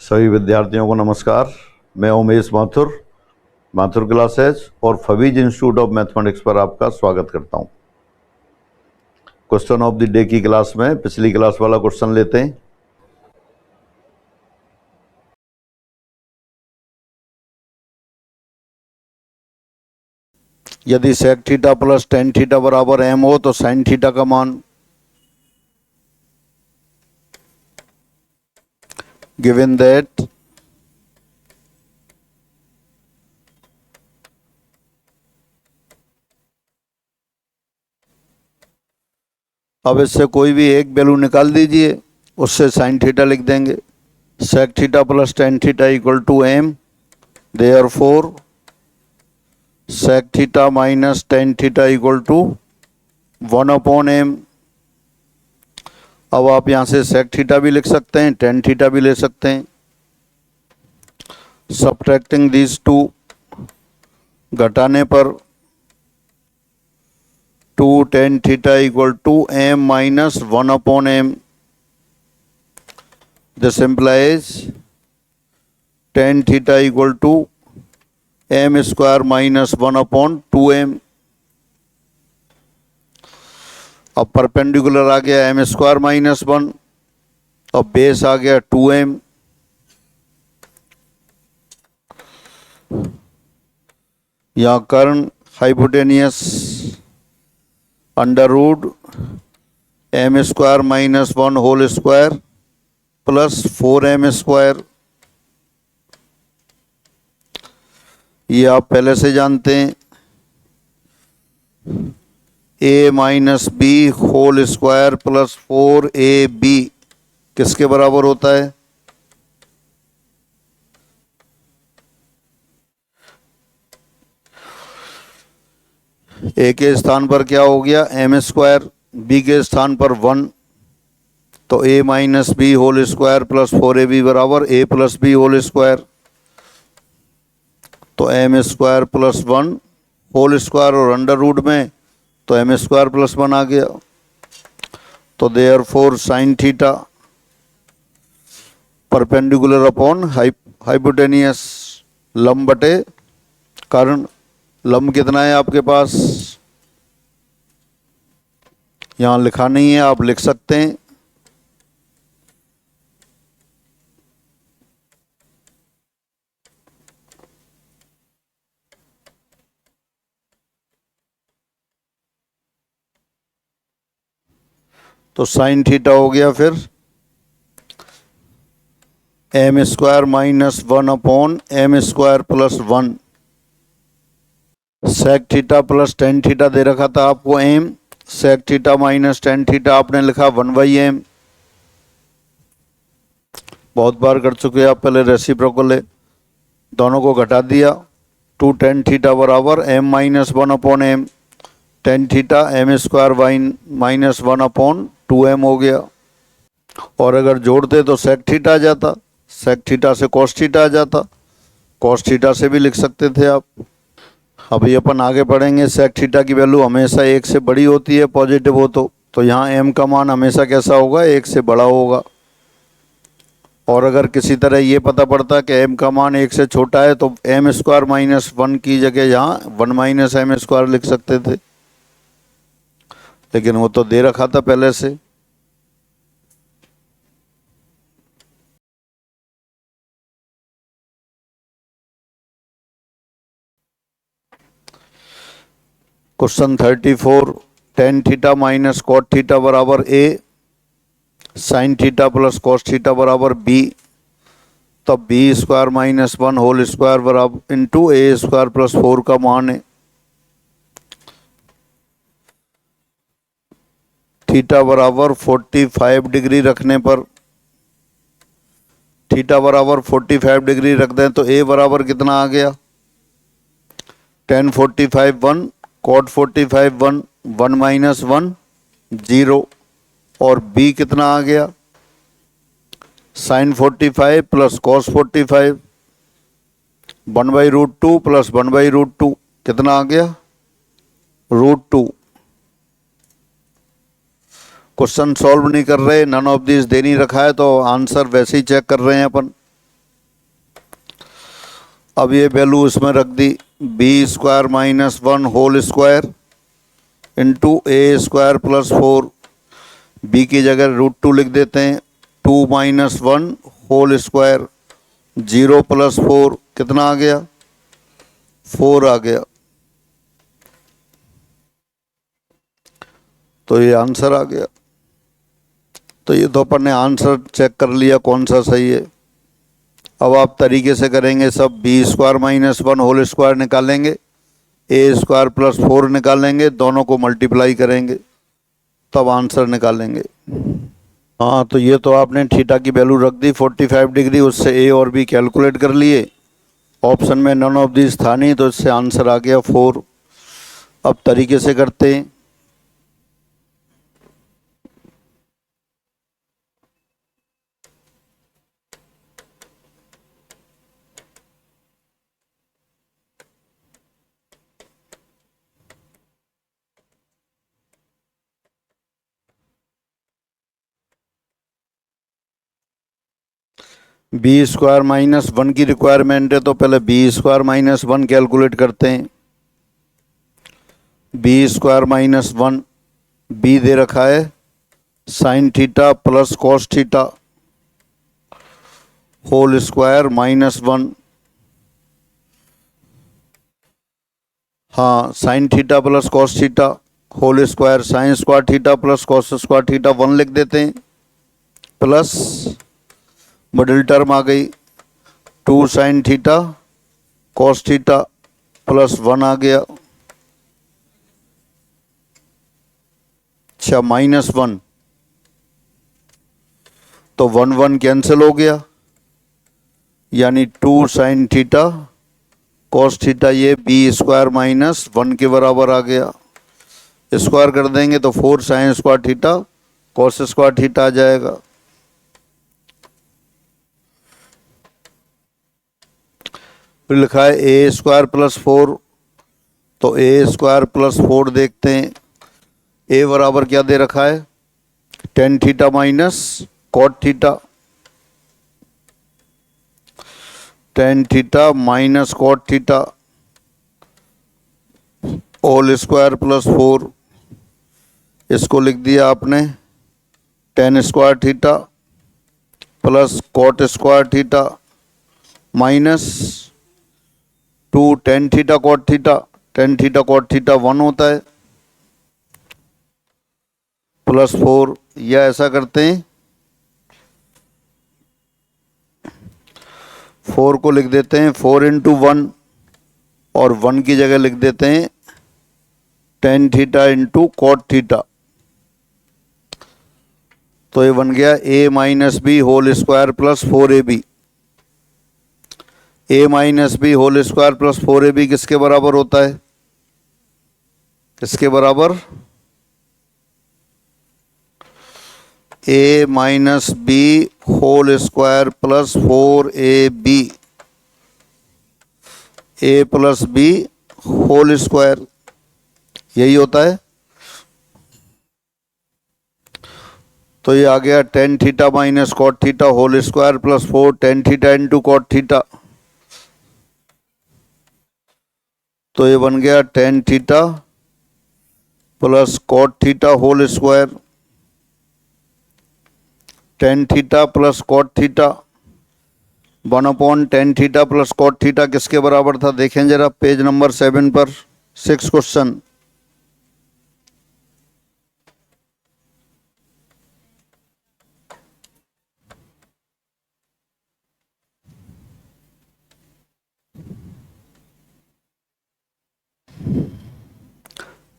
सभी विद्यार्थियों को नमस्कार। मैं उमेश माथुर क्लासेस और फवीज इंस्टीट्यूट ऑफ मैथमेटिक्स पर आपका स्वागत करता हूं। क्वेश्चन ऑफ द डे की क्लास में पिछली क्लास वाला क्वेश्चन लेते हैं। यदि sec theta plus tan theta बराबर एम हो तो साइन थीटा का मान गिवन दैट अब इससे कोई भी एक वैल्यू निकाल दीजिए, उससे साइन थीटा लिख देंगे। Sec theta plus tan theta equal to m, therefore sec theta minus tan theta equal to 1/m। अब आप यहाँ से सेक थीटा भी लिख सकते हैं, टेन थीटा भी ले सकते हैं। सब्ट्रैक्टिंग दीज टू, घटाने पर 2 tan theta equal to m minus 1/m। This implies tan theta equal to m square minus 1/2m। अब परपेंडिकुलर आ गया m स्क्वायर माइनस 1 और बेस आ गया 2m। यहाँ कर्ण hypotenuse under root m square minus 1 whole square plus 4m square, ये आप पहले से जानते हैं। a minus B whole square plus 4ab किसके बराबर होता है? a के स्थान पर क्या हो गया m स्क्वायर, b के स्थान पर 1, तो a minus B whole square plus 4ab बराबर a plus B whole square. तो m square plus 1 whole square और अंडर रूट में तो m स्क्वायर प्लस 1 आ गया। तो therefore sine theta perpendicular upon hypotenuse, लंब बटे कर्ण। लंब कितना है आपके पास? यहाँ लिखा नहीं है, आप लिख सकते हैं। तो साइन थीटा हो गया फिर m square minus 1/m square plus 1। Sec theta plus tan theta दे रखा था आपको m, sec theta minus tan theta आपने लिखा 1/m। बहुत बार कर चुके हैं आप, पहले रेसिप्रोकल है, दोनों को घटा दिया। 2 tan थीटा बराबर m minus 1/m, tan theta m square minus 1/2m हो गया। और अगर जोड़ते तो सेक थीटा आ जाता, सेक थीटा से कॉस थीटा आ जाता, कॉस थीटा से भी लिख सकते थे आप। अभी अपन आगे बढ़ेंगे। सेक थीटा की वैल्यू हमेशा 1 से बड़ी होती है, पॉजिटिव हो तो यहाँ m का मान हमेशा कैसा होगा? 1 से बड़ा होगा। और अगर किसी तरह ये पता पड़ता कि m का मान 1 से छोटा है तो m स्क्वायर माइनस 1 की जगह यहाँ 1 माइनस m स्क्वायर लिख सकते थे, लेकिन वो तो दे रखा था पहले से। Question 34, tan theta minus cot theta बराबर a, sine theta plus cos theta बराबर b। तब b square minus 1 whole square बराबर इंटू a स्क्वायर प्लस 4 का मान है। थीटा बराबर 45 डिग्री रखने पर, थीटा बराबर 45 डिग्री रख दें तो a बराबर कितना आ गया? tan 45 1, cot 45 1, 1 माइनस 1 0, और b कितना आ गया? साइन 45 प्लस कॉस 45, 1/√2 प्लस 1/√2 कितना आ गया? √2। क्वेश्चन सॉल्व नहीं कर रहे, नन ऑफ दिस दे नहीं रखा है तो आंसर वैसे ही चेक कर रहे हैं अपन। अब ये वैल्यू इसमें रख दी, B square minus 1 whole square into A square plus 4, B की जगह √2 लिख देते हैं, 2 माइनस 1 होल स्क्वायर, 0 प्लस 4 कितना आ गया, 4 आ गया। तो ये आंसर आ गया। तो ये तो अपन ने आंसर चेक कर लिया कौन सा सही है। अब आप तरीके से करेंगे सब, b square minus 1 whole square निकालेंगे, ए स्क्वायर प्लस 4 निकालेंगे, दोनों को मल्टीप्लाई करेंगे, तब आंसर निकालेंगे। हाँ, तो ये तो आपने थीटा की वैल्यू रख दी 45 डिग्री, उससे ए और बी कैलकुलेट कर लिए। ऑप्शन में नन ऑफ दिस था नहीं, तो इससे आंसर आ गया 4। अब तरीके से करते हैं। बी स्क्वायर माइनस 1 की रिक्वायरमेंट है, तो पहले बी स्क्वायर माइनस 1 कैलकुलेट करते हैं। बी स्क्वायर माइनस 1, बी दे रखा है sine theta plus cos theta whole square minus 1। हाँ, sine theta plus cos theta whole square, sine square theta plus cos square theta 1 लिख देते हैं, प्लस मिडिल टर्म आ गई 2 sine theta cos theta plus 1 आ गया। अच्छा, माइनस 1, तो 1 1 cancel हो गया, यानी 2 साइन थीटा कॉस थीटा, ये बी स्क्वायर माइनस 1 के बराबर आ गया। स्क्वायर कर देंगे तो 4 sine square theta cos square theta आ जाएगा। फिर लिखा है ए स्क्वायर प्लस 4, तो ए स्क्वायर प्लस 4 देखते हैं। ए बराबर क्या दे रखा है, tan theta minus cot theta, tan theta minus cot theta whole square plus 4, इसको लिख दिया आपने tan square theta plus cot square theta minus 2 tan theta cot theta, tan theta cot theta 1 होता है, प्लस 4, या ऐसा करते हैं 4 को लिख देते हैं 4 इंटू 1, और 1 की जगह लिख देते हैं tan theta into cot theta. तो ये बन गया a minus B whole square plus 4ab। a minus B whole square plus 4ab किसके बराबर होता है, किसके बराबर, a minus B whole square plus 4ab, a plus B whole square, यही होता है। तो ये आ गया tan theta minus cot theta whole square plus 4 tan theta into cot theta, तो ये बन गया tan theta plus cot theta whole square, tan theta plus cot theta 1/10 theta plus cot theta किसके बराबर था, देखें जरा पेज नंबर 7 पर 6 question.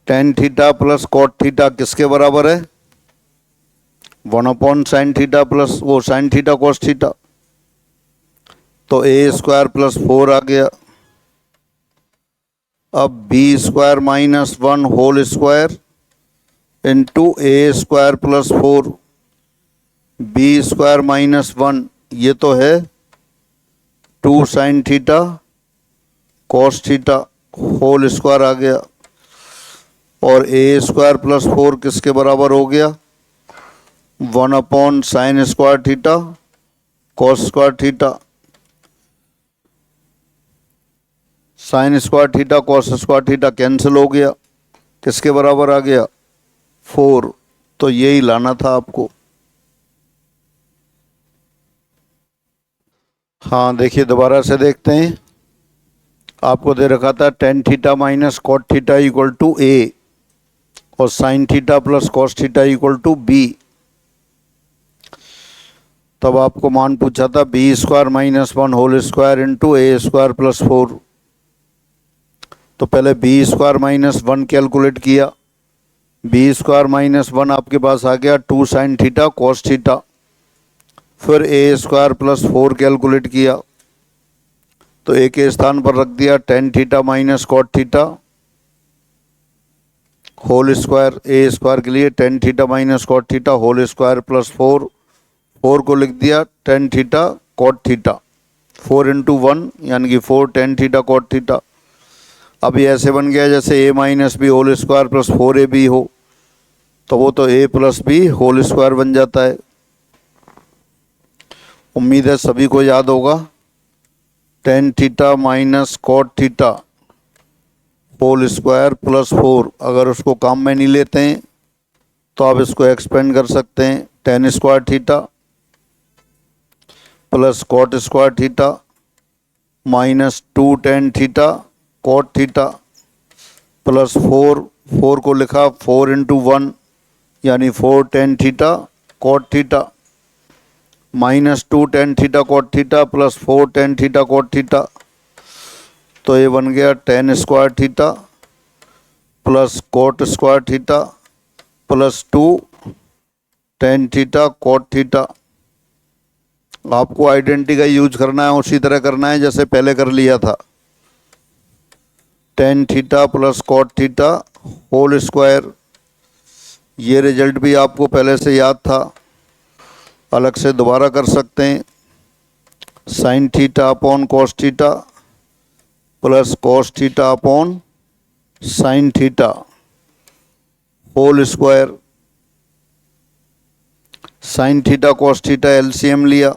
Tan theta plus cot theta किसके बराबर है, 1/sin थीटा प्लस वो साइन थीटा कॉस थीटा, तो ए स्क्वायर प्लस 4 आ गया। अब B square minus 1 whole square into A square plus 4, B square minus 1 ये तो है 2 sine theta cos theta whole square आ गया, और ए स्क्वायर प्लस 4 किसके बराबर हो गया, 1/sin square theta cos square theta. Sine square theta cos square theta cancel हो गया, किसके बराबर आ गया 4। तो यही लाना था आपको। हाँ देखिए दोबारा से देखते हैं। आपको दे रखा था tan theta minus cot theta equal to A और sine theta plus cos theta equal to B. तब आपको मान पूछा था B square minus 1 whole square into A square plus 4। तो पहले बी स्क्वायर माइनस 1 कैलकुलेट किया। बी स्क्वायर माइनस 1 आपके पास आ गया 2 साइन थीटा कॉस थीटा। फिर ए स्क्वायर प्लस 4 कैलकुलेट किया, तो ए के स्थान पर रख दिया tan theta minus cot theta whole square. A square के लिए tan theta minus cot theta whole square plus 4। 4 को लिख दिया tan theta cot theta. 4 into 1 यानी कि 4 टेन थीटा कॉट थीटा। अब ये ऐसे बन गया जैसे A minus B whole square plus 4 A B हो, तो वो तो A plus B whole square बन जाता है। उम्मीद है सभी को याद होगा। Tan theta minus cot theta whole square plus 4, अगर उसको काम में नहीं लेते हैं तो आप इसको एक्सपेंड कर सकते हैं। Tan square theta plus cot square theta minus 2 tan theta cot theta plus 4 को लिखा 4 इंटू 1 यानी 4 tan theta cot theta minus 2 tan theta cot theta plus 4 tan theta cot theta. तो ये बन गया tan square theta plus cot square theta plus 2 tan theta cot theta. आपको identity का use करना है, उसी तरह करना है जैसे पहले कर लिया था। Tan theta plus cot theta whole square, ये रिजल्ट भी आपको पहले से याद था, अलग से दोबारा कर सकते हैं। Sine theta upon cos theta plus cos theta upon sine theta whole square. Sine theta cos theta LCM लिया,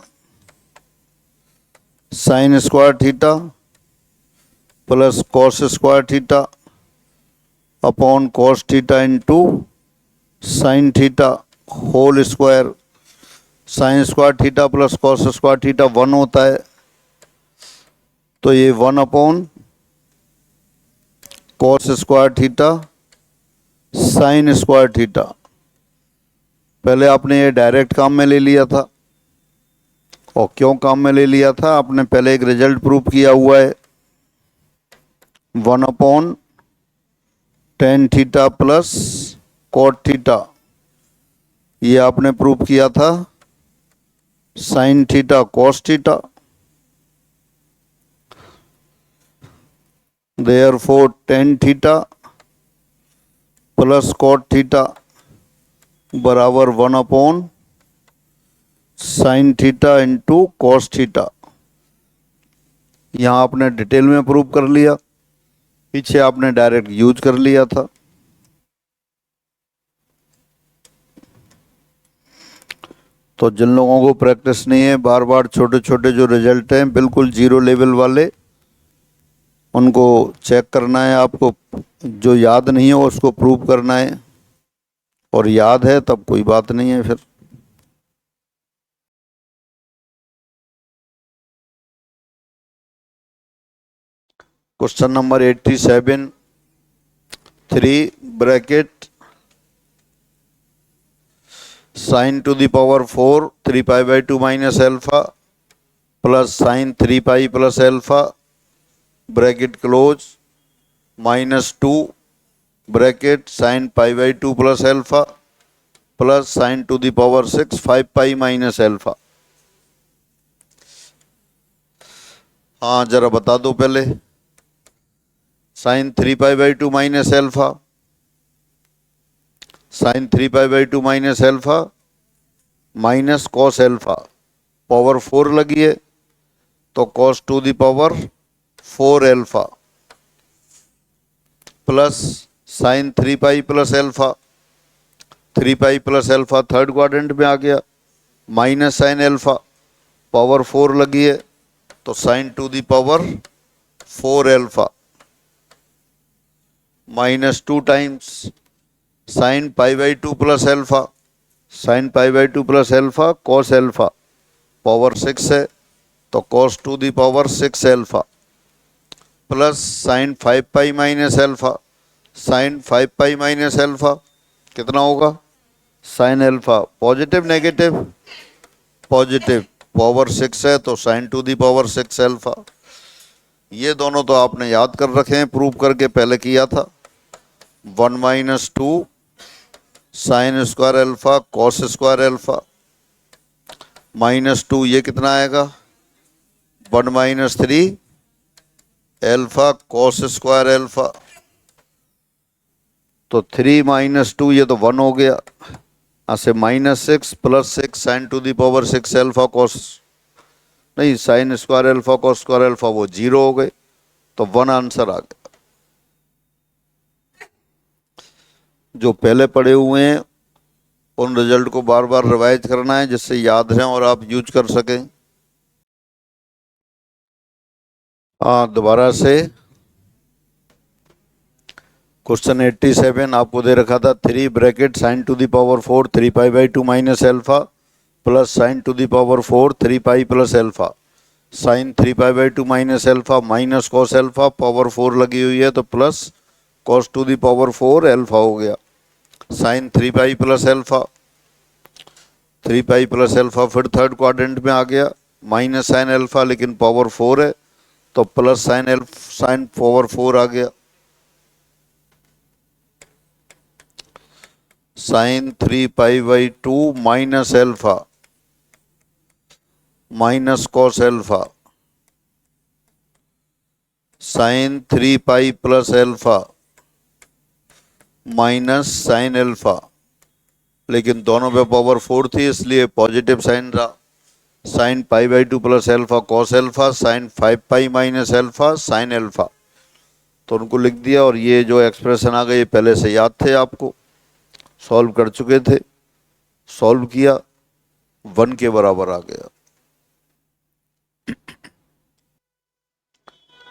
sine square theta plus cos square theta upon cos theta into sine theta whole square. Sine square theta plus cos square theta 1 होता है, तो ये 1 upon cos square theta sine square theta. पहले आपने ये direct काम में ले लिया था, और क्यों काम में ले लिया था, आपने पहले एक रिजल्ट प्रूव किया हुआ है। 1 upon tan theta plus cot theta, ये आपने प्रूव किया था sine theta cos theta. Therefore tan theta plus cot theta बराबर 1 upon sine theta into cos theta. यहाँ आपने डिटेल में प्रूव कर लिया, पीछे आपने डायरेक्ट यूज कर लिया था। तो जिन लोगों को प्रैक्टिस नहीं है, बार बार छोटे छोटे जो रिजल्ट हैं बिल्कुल जीरो लेवल वाले, उनको चेक करना है आपको। जो याद नहीं है उसको प्रूव करना है, और याद है तब कोई बात नहीं है फिर। Question number 87, 3 bracket sine to the power 4 3 pi by 2 minus alpha plus sine 3 pi plus alpha bracket close minus 2 bracket sine pi by 2 plus alpha plus sine to the power 6 5 pi minus alpha. हाँ जरा बता दो पहले। Sine 3 pi by 2 minus alpha, sine 3 pi by 2 minus alpha minus cos alpha, power 4 लगी है तो cos to the power 4 alpha plus sine 3 pi plus alpha, 3 pi plus alpha third quadrant में आ गया, माइनस साइन एल्फा, पावर 4 लगी है तो sine to the power 4 alpha. Minus 2 times sine pi by 2 plus alpha, sine pi by 2 plus alpha cos alpha power 6 है तो cos to the power 6 alpha plus sine 5 pi minus alpha, sine 5 pi minus alpha कितना होगा, sine alpha positive negative positive, power 6 है तो sine to the power 6 alpha. ये दोनों तो आपने याद कर रखे हैं, प्रूव करके पहले किया था। 1 minus 2 sign square alpha cos square alpha minus 2, ये कितना आएगा 1 minus 3 alpha cos square alpha, तो 3 माइनस 2 ये तो 1 हो गया, से minus 6 plus 6 sine to the power 6 alpha cos, नहीं sine square alpha cos square alpha वो 0 हो गए, तो 1 आंसर आ गया। जो पहले पढ़े हुए हैं उन रिजल्ट को बार बार रिवाइज करना है जिससे याद रहें और आप यूज कर सकें। दोबारा से क्वेश्चन 87 आपको दे रखा था 3 bracket sine to the power 4 3 pi by 2 minus alpha plus sine to the power 4 3 pi plus alpha, sine 3 pi by 2 minus alpha minus cos alpha power 4 लगी हुई है तो plus cos to the power 4 alpha हो गया, sine 3 pi plus alpha 3 pi plus alpha फिर third quadrant में आ गया, माइनस साइन एल्फा लेकिन पावर 4 है तो प्लस साइन पावर 4 आ गया, sine 3 pi by 2 minus alpha minus cos alpha, sine 3 pi plus alpha minus sine alpha, लेकिन दोनों पे पावर 4 थी इसलिए पॉजिटिव साइन रहा, sine pi by 2 plus alpha cos alpha sine 5 pi minus alpha sine alpha, तो उनको लिख दिया। और ये जो एक्सप्रेशन आ गए पहले से याद थे, आपको सॉल्व कर चुके थे, सॉल्व किया 1 के बराबर आ गया।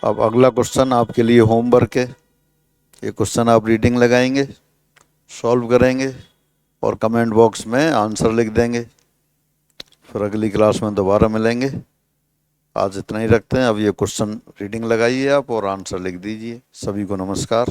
अब अगला क्वेश्चन आपके लिए होमवर्क है, ये क्वेश्चन आप रीडिंग लगाएंगे, सॉल्व करेंगे और कमेंट बॉक्स में आंसर लिख देंगे। फिर अगली क्लास में दोबारा मिलेंगे। आज इतना ही रखते हैं। अब ये क्वेश्चन रीडिंग लगाइए आप और आंसर लिख दीजिए। सभी को नमस्कार।